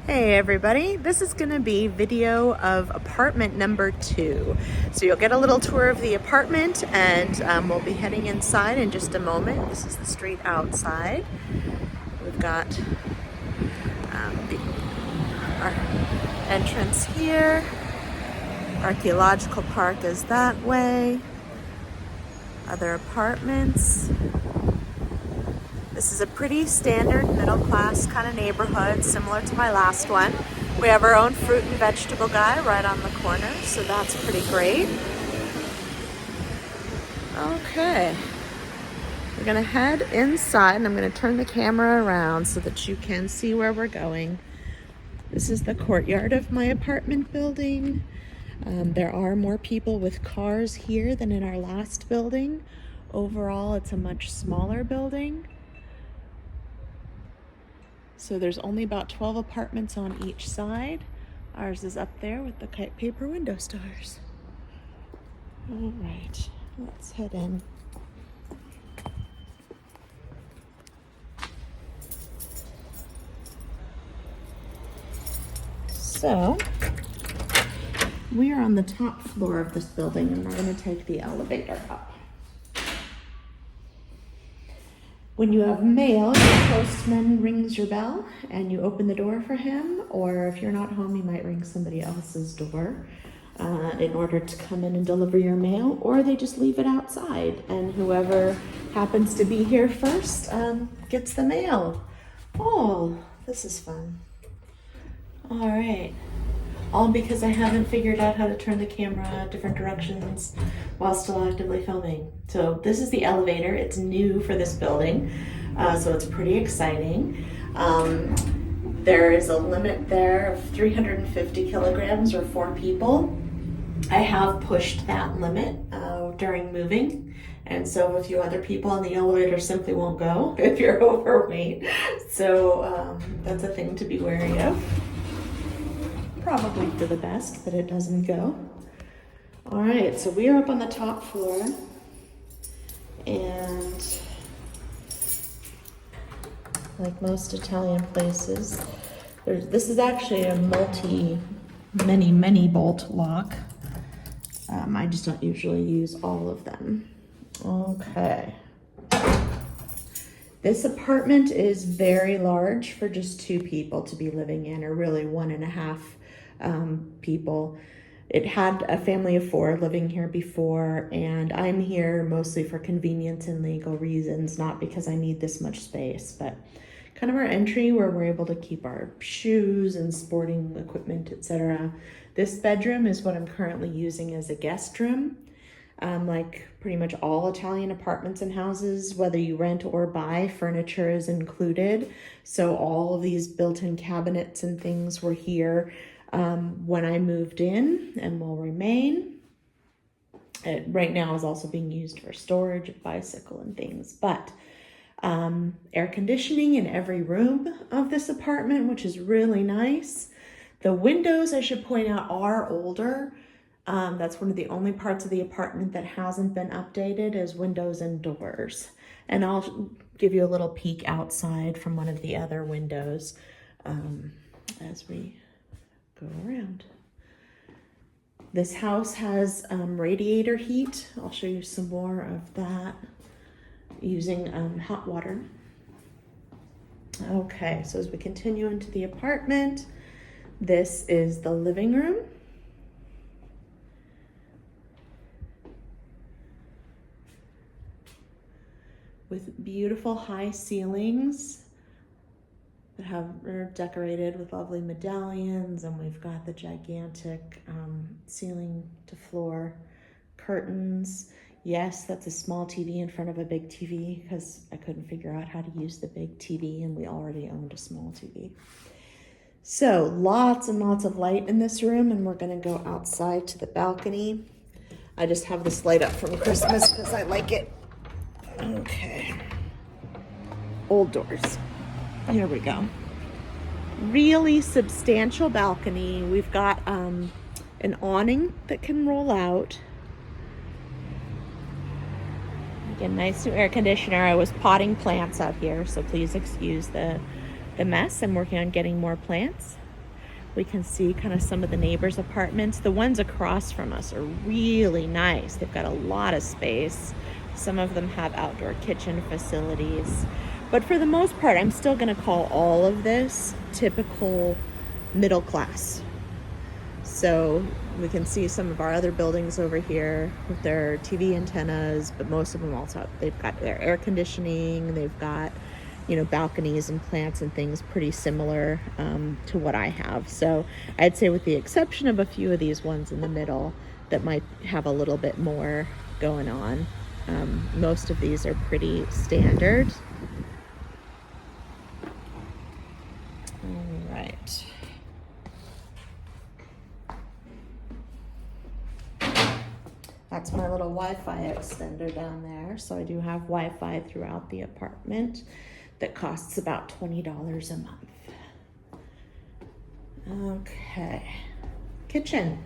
Hey everybody, this is going to be video of apartment number 2. So you'll get a little tour of the apartment and we'll be heading inside in just a moment. This is the street outside. We've got our entrance here. Archaeological Park is that way. Other apartments. This is a pretty standard middle-class kind of neighborhood, similar to my last one. We have our own fruit and vegetable guy right on the corner, so that's pretty great. Okay, we're gonna head inside and I'm gonna turn the camera around so that you can see where we're going. This is the courtyard of my apartment building. There are more people with cars here than in our last building. Overall, it's a much smaller building. So there's only about 12 apartments on each side. Ours is up there with the kite paper window stars. All right, let's head in. So we are on the top floor of this building and we're going to take the elevator up. When you have mail, your postman rings your bell and you open the door for him, or if you're not home, you might ring somebody else's door in order to come in and deliver your mail, or they just leave it outside and whoever happens to be here first gets the mail. Oh, this is fun. All right. All because I haven't figured out how to turn the camera different directions while still actively filming. So this is the elevator. It's new for this building, so it's pretty exciting. There is a limit there of 350 kilograms or 4 people. I have pushed that limit during moving, and so a few other people in the elevator simply won't go if you're overweight. So that's a thing to be wary of. Probably for the best, but it doesn't go. All right, so we are up on the top floor, and like most Italian places, this is actually a many bolt lock. I just don't usually use all of them. Okay. This apartment is very large for just 2 people to be living in, or really 1.5 people. It had a family of 4 living here before, and I'm here mostly for convenience and legal reasons, not because I need this much space, but kind of our entry where we're able to keep our shoes and sporting equipment, etc. This bedroom is what I'm currently using as a guest room. Like pretty much all Italian apartments and houses, whether you rent or buy, furniture is included. So all of these built-in cabinets and things were here when I moved in and will remain. It right now is also being used for storage, a bicycle and things, but air conditioning in every room of this apartment, which is really nice. The windows, I should point out, are older. That's one of the only parts of the apartment that hasn't been updated, is windows and doors. And I'll give you a little peek outside from one of the other windows as we go around. This house has radiator heat. I'll show you some more of that using hot water. Okay, so as we continue into the apartment, this is the living room. With beautiful high ceilings that are decorated with lovely medallions, and we've got the gigantic ceiling to floor curtains. Yes, that's a small TV in front of a big TV because I couldn't figure out how to use the big TV and we already owned a small TV. So lots and lots of light in this room, and we're gonna go outside to the balcony. I just have this light up from Christmas because I like it. Okay. Old doors. Here we go. Really substantial balcony. We've got an awning that can roll out. Again, nice new air conditioner. I was potting plants out here, so please excuse the mess. I'm working on getting more plants. We can see kind of some of the neighbors' apartments. The ones across from us are really nice. They've got a lot of space. Some of them have outdoor kitchen facilities. But for the most part, I'm still going to call all of this typical middle class. So we can see some of our other buildings over here with their TV antennas, but most of them also, they've got their air conditioning, they've got, you know, balconies and plants and things pretty similar to what I have. So I'd say with the exception of a few of these ones in the middle that might have a little bit more going on, most of these are pretty standard. All right. That's my little Wi-Fi extender down there. So I do have Wi-Fi throughout the apartment that costs about $20 a month. Okay, kitchen.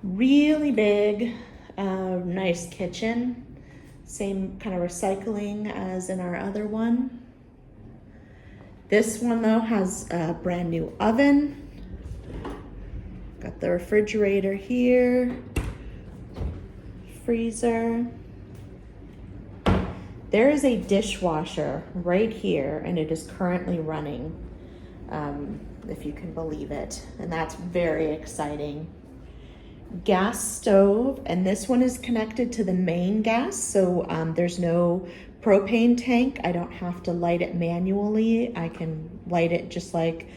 Really big, nice kitchen. Same kind of recycling as in our other one. This one though has a brand new oven. Got the refrigerator here. Freezer. There is a dishwasher right here, and it is currently running, if you can believe it, and that's very exciting. Gas stove, and this one is connected to the main gas, so there's no propane tank. I don't have to light it manually. I can light it just like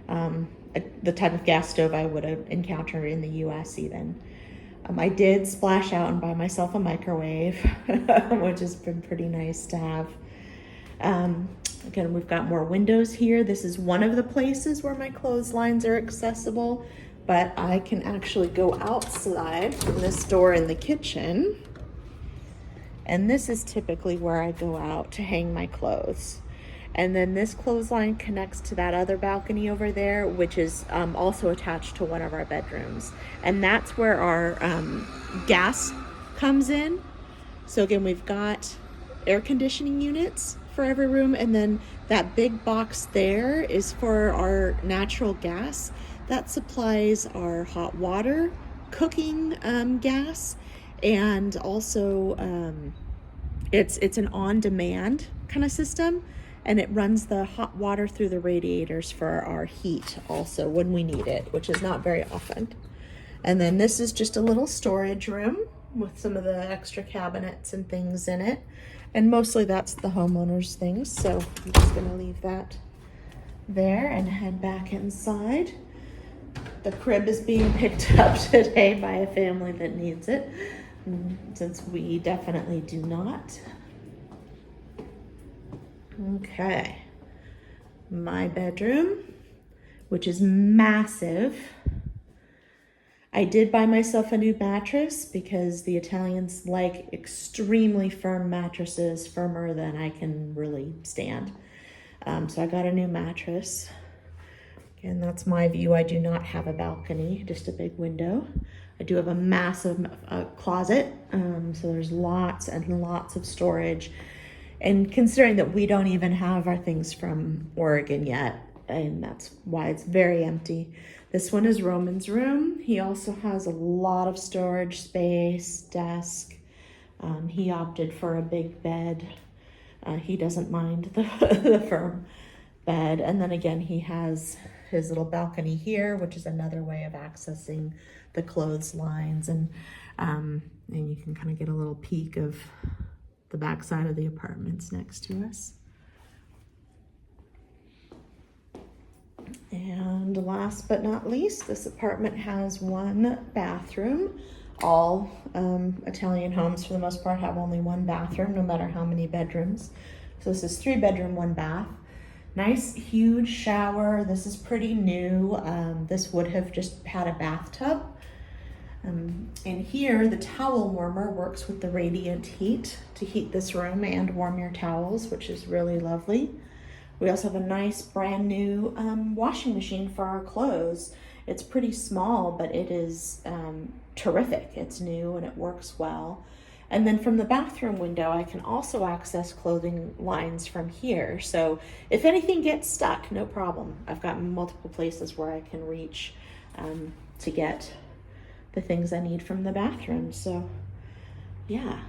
the type of gas stove I would encounter in the US even. I did splash out and buy myself a microwave, which has been pretty nice to have. Again, we've got more windows here. This is one of the places where my clotheslines are accessible, but I can actually go outside from this door in the kitchen. And this is typically where I go out to hang my clothes. And then this clothesline connects to that other balcony over there, which is also attached to one of our bedrooms. And that's where our gas comes in. So again, we've got air conditioning units for every room. And then that big box there is for our natural gas. That supplies our hot water, cooking gas, and also it's an on-demand kind of system. And it runs the hot water through the radiators for our heat also when we need it, which is not very often. And then this is just a little storage room with some of the extra cabinets and things in it. And mostly that's the homeowner's things. So I'm just gonna leave that there and head back inside. The crib is being picked up today by a family that needs it, since we definitely do not. Okay, my bedroom, which is massive. I did buy myself a new mattress because the Italians like extremely firm mattresses, firmer than I can really stand. So I got a new mattress. Again, that's my view. I do not have a balcony, just a big window. I do have a massive closet, so there's lots and lots of storage. And considering that we don't even have our things from Oregon yet, and that's why it's very empty. This one is Roman's room. He also has a lot of storage space, desk. He opted for a big bed. He doesn't mind the firm bed. And then again, he has his little balcony here, which is another way of accessing the clotheslines. And you can kind of get a little peek of the back side of the apartments next to us. And last but not least, this apartment has one bathroom. All Italian homes, for the most part, have only one bathroom, no matter how many bedrooms. So this is 3-bedroom, 1 bath. Nice, huge shower. This is pretty new. This would have just had a bathtub. And here, the towel warmer works with the radiant heat to heat this room and warm your towels, which is really lovely. We also have a nice brand new washing machine for our clothes. It's pretty small, but it is terrific. It's new and it works well. And then from the bathroom window, I can also access clothing lines from here. So if anything gets stuck, no problem. I've got multiple places where I can reach to get the things I need from the bathroom. So yeah,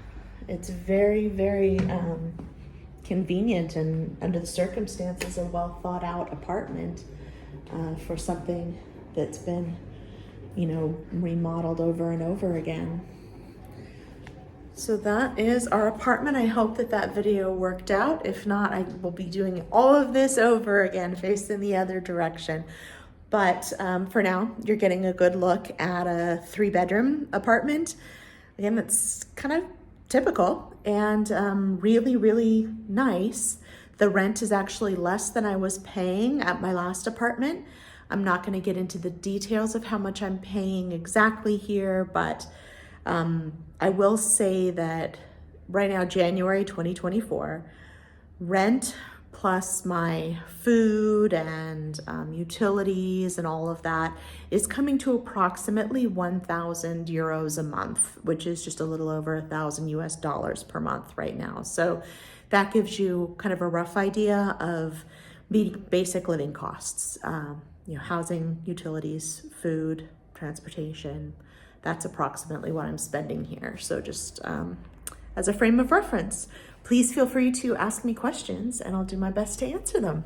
it's very, very convenient, and under the circumstances, a well thought out apartment for something that's been, remodeled over and over again. So that is our apartment. I hope that video worked out. If not, I will be doing all of this over again, facing the other direction. But for now, you're getting a good look at a 3-bedroom apartment. Again, that's kind of typical and really, really nice. The rent is actually less than I was paying at my last apartment. I'm not going to get into the details of how much I'm paying exactly here, but I will say that right now, January 2024, rent plus my food and utilities and all of that is coming to approximately 1,000 euros a month, which is just a little over $1,000 per month right now. So that gives you kind of a rough idea of basic living costs, housing, utilities, food, transportation. That's approximately what I'm spending here. So just as a frame of reference, please feel free to ask me questions and I'll do my best to answer them.